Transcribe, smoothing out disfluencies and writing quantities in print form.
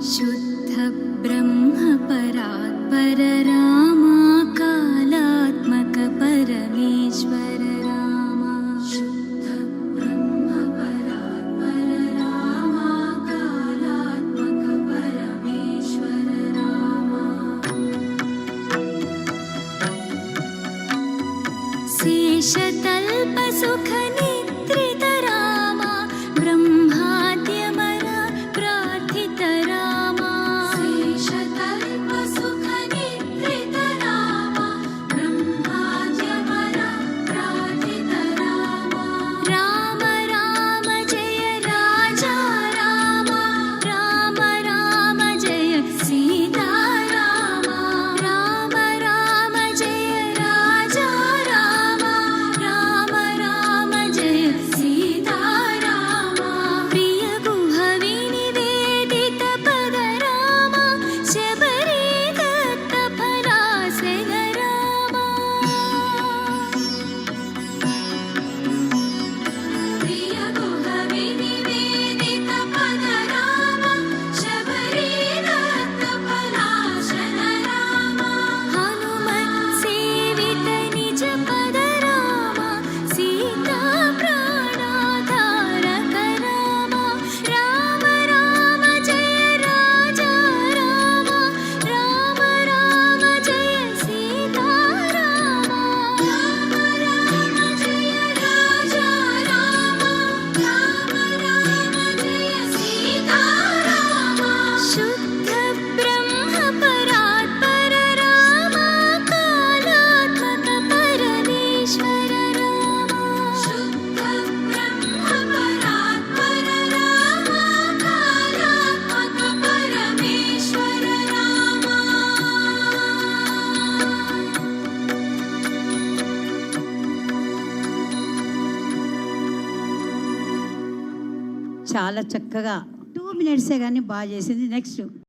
शुद्ध ब्रह्म परात्पर रामा कालात्मक परमेश्वर रामा शुद्ध ब्रह्म परात्पर रामा कालात्मक परमेश्वर रामा शेषतल्प सुख निद्रित रामा ब्रह्माद्यमर प्रार्थित रामा शेषतल्प सुख निद्रित रामा ब्रह्माद्यमर प्रार्थित रामा राम राम जय राजा रामा राम राम जय सीता रामा राम राम जय राजा रामा राम राम जय सीता रामा प्रिय गुह विनिवेदित पद रामा शबरी दत्त फलासन रामा प्रिय गुह विनिवेदित पद रामा शबरी दत्त फलासन रामा हनुमत् सेवित निज पद रामा सीता प्राणाधारक रामा राम राम जय राजा रामा राम राम जय सीता रामा राम राम जय राजा रामा राम राम जय सीता रामा शुद्ध ब्रह्म परात्पर रामा कालात्मक परमेश्वर रामा शुद्ध ब्रह्म परात्पर रामा कालात्मक परमेश्वर रामा చాలా చక్కగా 2 మినిట్సే కానీ బాగా చేసింది. నెక్స్ట్